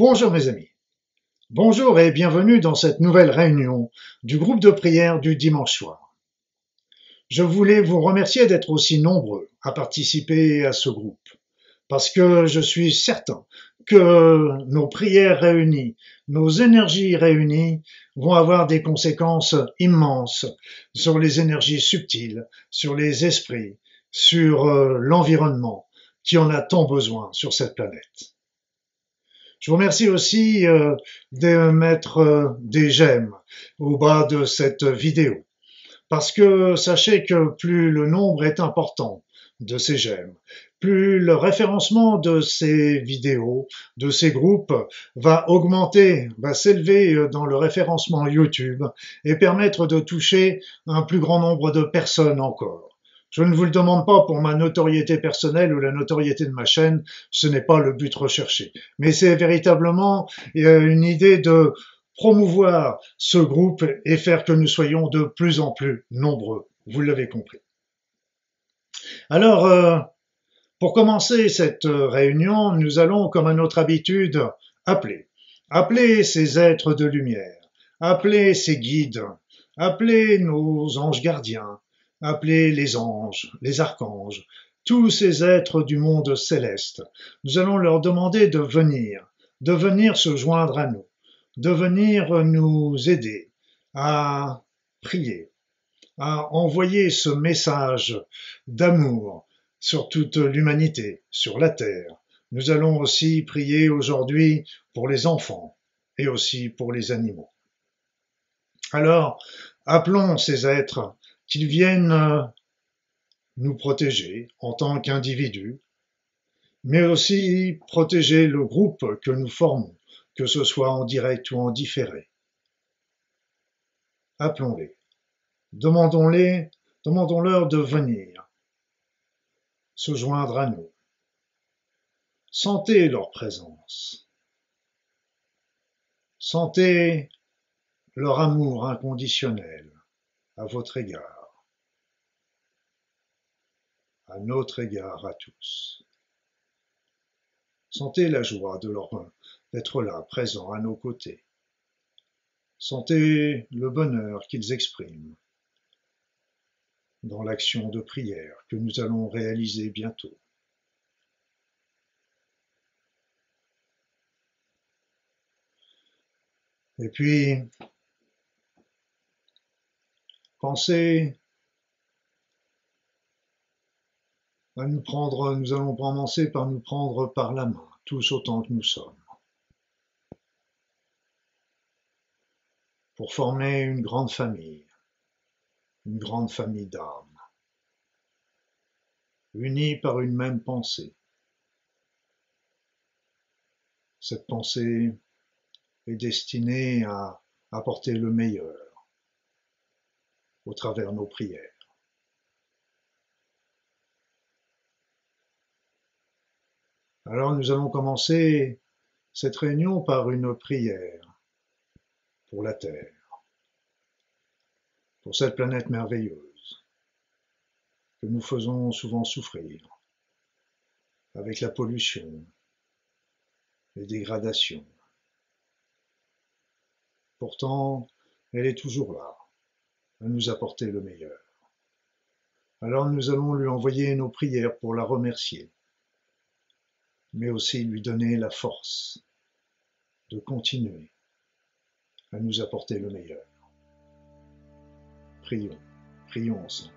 Bonjour mes amis, bonjour et bienvenue dans cette nouvelle réunion du groupe de prière du dimanche soir. Je voulais vous remercier d'être aussi nombreux à participer à ce groupe, parce que je suis certain que nos prières réunies, nos énergies réunies vont avoir des conséquences immenses sur les énergies subtiles, sur les esprits, sur l'environnement qui en a tant besoin sur cette planète. Je vous remercie aussi de mettre des j'aime au bas de cette vidéo, parce que sachez que plus le nombre est important de ces j'aime, plus le référencement de ces vidéos, de ces groupes va augmenter, va s'élever dans le référencement YouTube et permettre de toucher un plus grand nombre de personnes encore. Je ne vous le demande pas pour ma notoriété personnelle ou la notoriété de ma chaîne, ce n'est pas le but recherché. Mais c'est véritablement une idée de promouvoir ce groupe et faire que nous soyons de plus en plus nombreux. Vous l'avez compris. Alors, pour commencer cette réunion, nous allons, comme à notre habitude, appeler ces êtres de lumière, appeler ces guides, appeler nos anges gardiens, appeler les anges, les archanges, tous ces êtres du monde céleste. Nous allons leur demander de venir se joindre à nous, de venir nous aider à prier, à envoyer ce message d'amour sur toute l'humanité, sur la terre. Nous allons aussi prier aujourd'hui pour les enfants et aussi pour les animaux. Alors, appelons ces êtres qu'ils viennent nous protéger en tant qu'individus, mais aussi protéger le groupe que nous formons, que ce soit en direct ou en différé. Appelons-les, demandons-leur de venir se joindre à nous. Sentez leur présence. Sentez leur amour inconditionnel à votre égard, à notre égard à tous. Sentez la joie d'être là, présents à nos côtés. Sentez le bonheur qu'ils expriment dans l'action de prière que nous allons réaliser bientôt. Et puis, pensez à nous allons commencer par nous prendre par la main, tous autant que nous sommes, pour former une grande famille d'âmes, unies par une même pensée. Cette pensée est destinée à apporter le meilleur au travers nos prières. Alors nous allons commencer cette réunion par une prière pour la Terre, pour cette planète merveilleuse que nous faisons souvent souffrir avec la pollution, les dégradations. Pourtant, elle est toujours là, à nous apporter le meilleur. Alors nous allons lui envoyer nos prières pour la remercier, mais aussi lui donner la force de continuer à nous apporter le meilleur. Prions ensemble.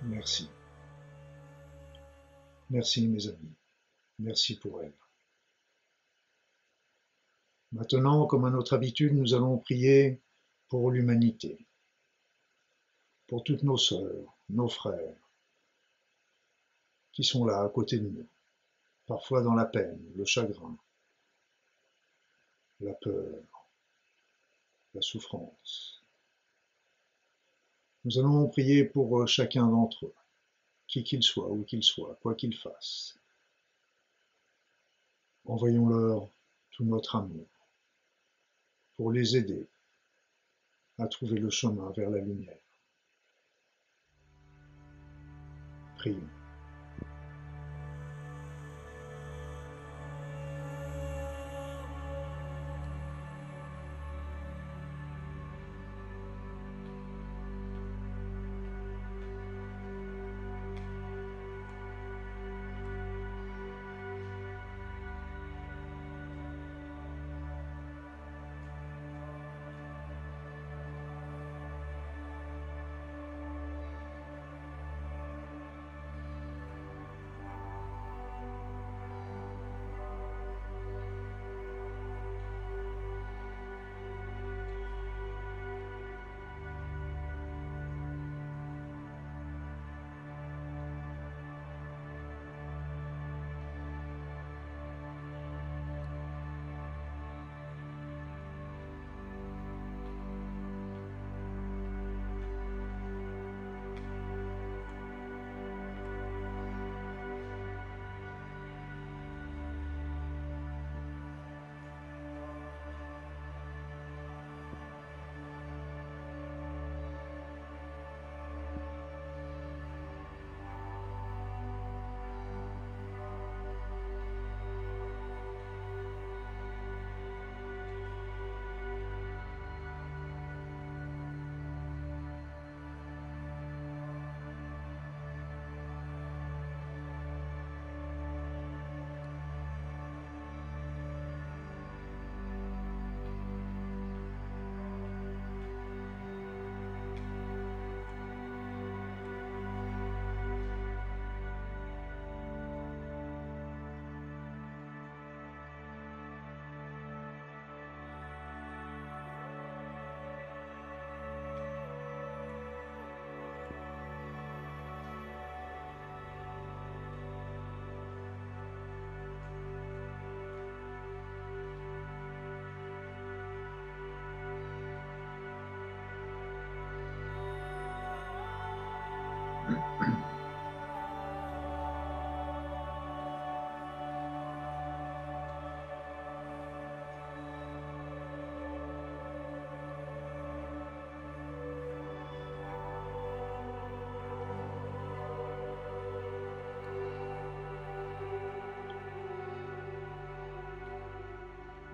Merci. Merci mes amis. Merci pour elle. Maintenant, comme à notre habitude, nous allons prier pour l'humanité, pour toutes nos sœurs, nos frères, qui sont là à côté de nous, parfois dans la peine, le chagrin, la peur, la souffrance. Nous allons prier pour chacun d'entre eux, qui qu'il soit, où qu'il soit, quoi qu'il fasse. Envoyons-leur tout notre amour pour les aider à trouver le chemin vers la lumière. Prions.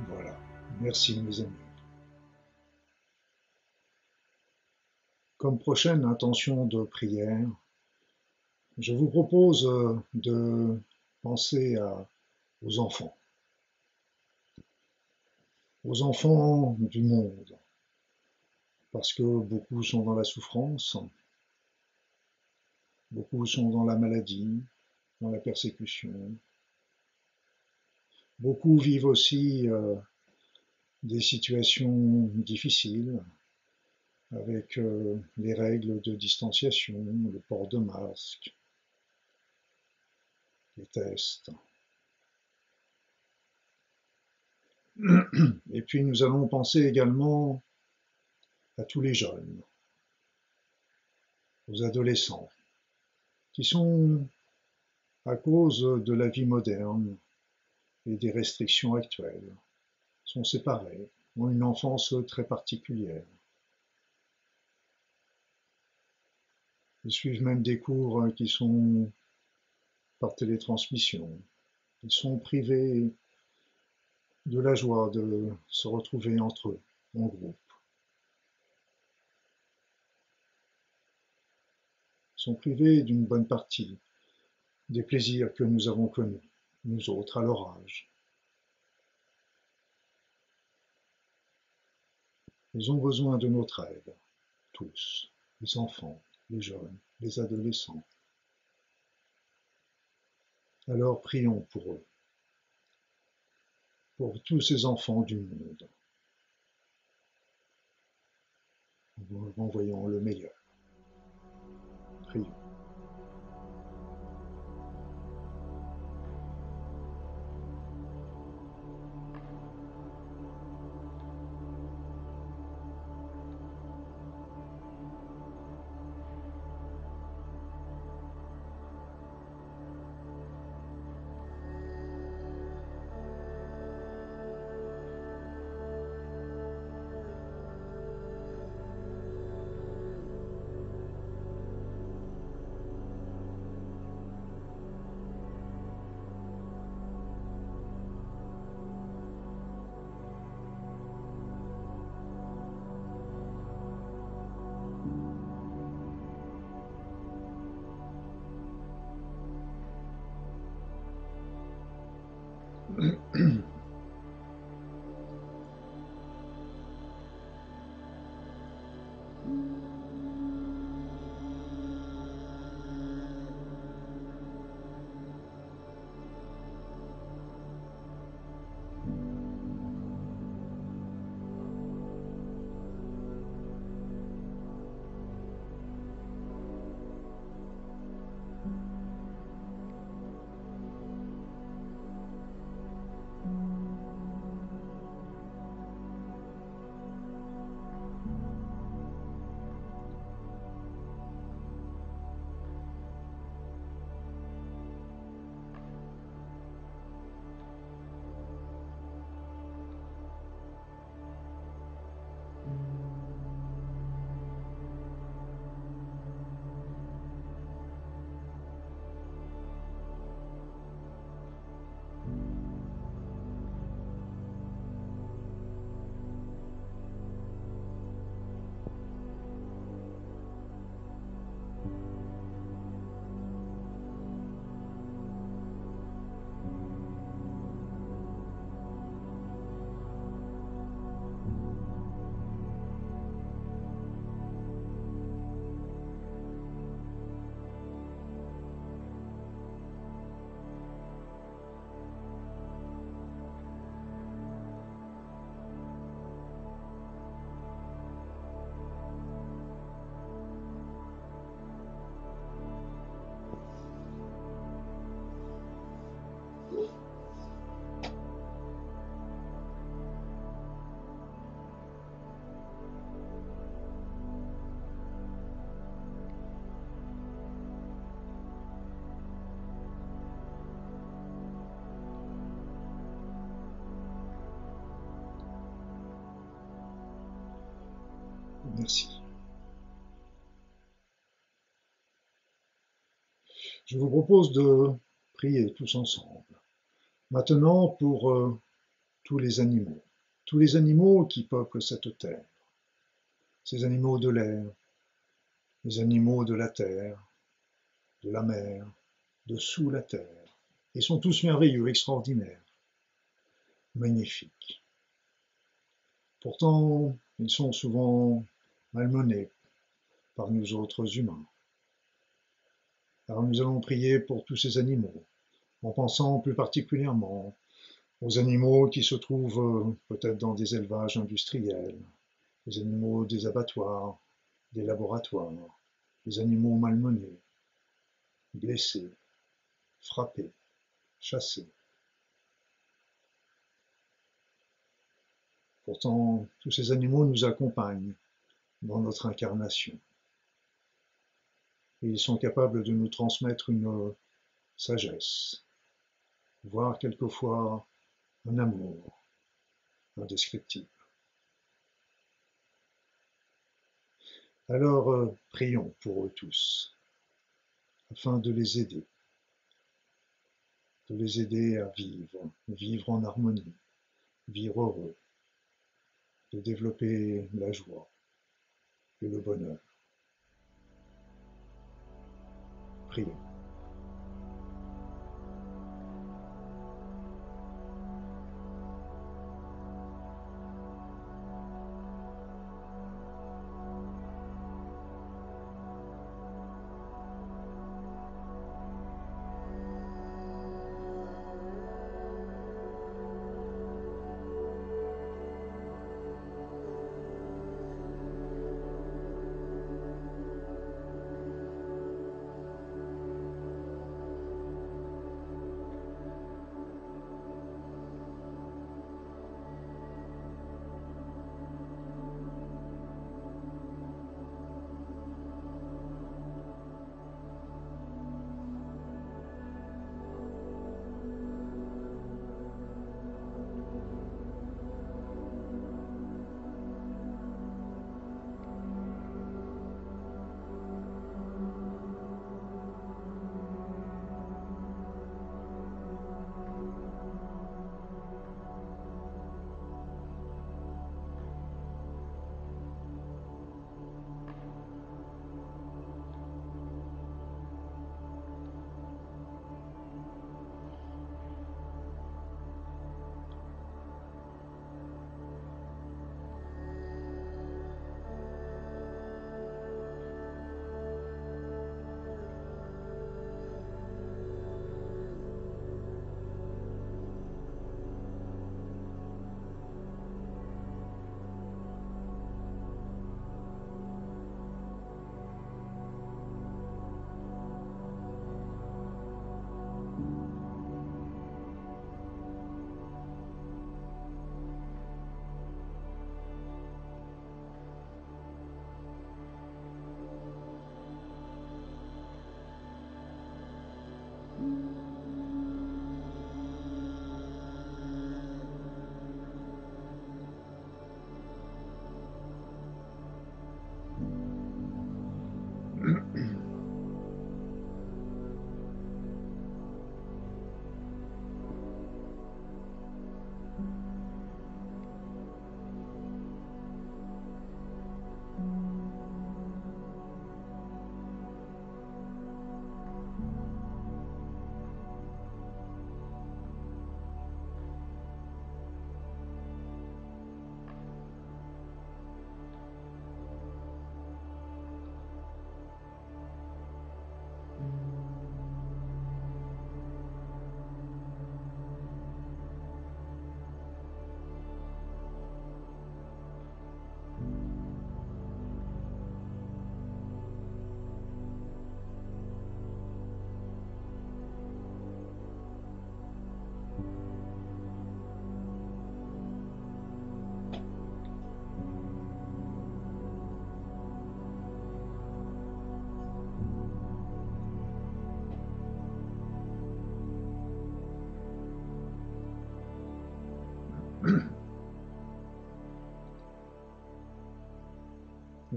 Voilà. Merci mes amis. Comme prochaine intention de prière, je vous propose de penser aux enfants du monde, parce que beaucoup sont dans la souffrance, beaucoup sont dans la maladie, dans la persécution, beaucoup vivent aussi des situations difficiles, avec les règles de distanciation, le port de masque, les tests. Et puis nous allons penser également à tous les jeunes, aux adolescents, qui sont, à cause de la vie moderne et des restrictions actuelles, sont séparés, ont une enfance très particulière. Ils suivent même des cours qui sont par télétransmission. Ils sont privés de la joie de se retrouver entre eux, en groupe. Ils sont privés d'une bonne partie des plaisirs que nous avons connus, nous autres, à leur âge. Ils ont besoin de notre aide, tous, les enfants, les jeunes, les adolescents. Alors prions pour eux, pour tous ces enfants du monde, en leur envoyant le meilleur. Prions. Merci. Je vous propose de prier tous ensemble. Maintenant pour tous les animaux qui peuplent cette terre, ces animaux de l'air, les animaux de la terre, de la mer, de sous la terre. Ils sont tous merveilleux, extraordinaires, magnifiques. Pourtant, ils sont souvent malmenés par nous autres humains. Alors nous allons prier pour tous ces animaux, en pensant plus particulièrement aux animaux qui se trouvent peut-être dans des élevages industriels, les animaux des abattoirs, des laboratoires, les animaux malmenés, blessés, frappés, chassés. Pourtant, tous ces animaux nous accompagnent dans notre incarnation. Et ils sont capables de nous transmettre une sagesse, voire quelquefois un amour indescriptible. Alors, prions pour eux tous, afin de les aider à vivre en harmonie, vivre heureux, de développer la joie et le bonheur. Prions.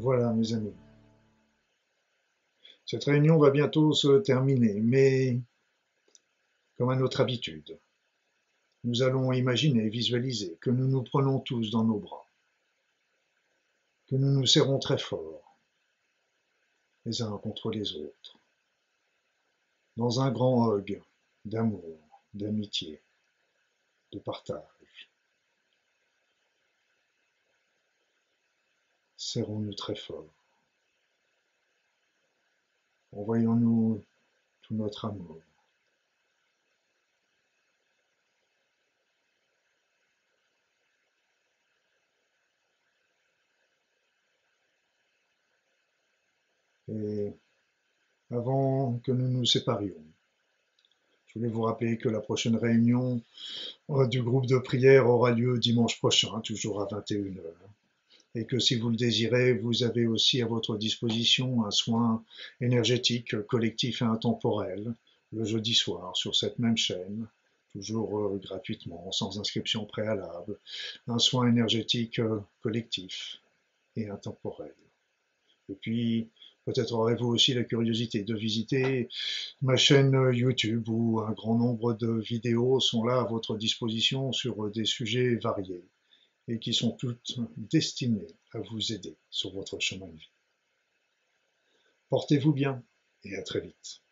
Voilà, mes amis. Cette réunion va bientôt se terminer, mais comme à notre habitude, nous allons imaginer et visualiser que nous nous prenons tous dans nos bras, que nous nous serrons très fort, les uns contre les autres, dans un grand hug d'amour, d'amitié, de partage. Serrons-nous très fort. Envoyons-nous tout notre amour. Et avant que nous nous séparions, je voulais vous rappeler que la prochaine réunion du groupe de prière aura lieu dimanche prochain, toujours à 21h. Et que si vous le désirez, vous avez aussi à votre disposition un soin énergétique collectif et intemporel le jeudi soir sur cette même chaîne, toujours gratuitement, sans inscription préalable, un soin énergétique collectif et intemporel. Et puis, peut-être aurez-vous aussi la curiosité de visiter ma chaîne YouTube où un grand nombre de vidéos sont là à votre disposition sur des sujets variés et qui sont toutes destinées à vous aider sur votre chemin de vie. Portez-vous bien et à très vite.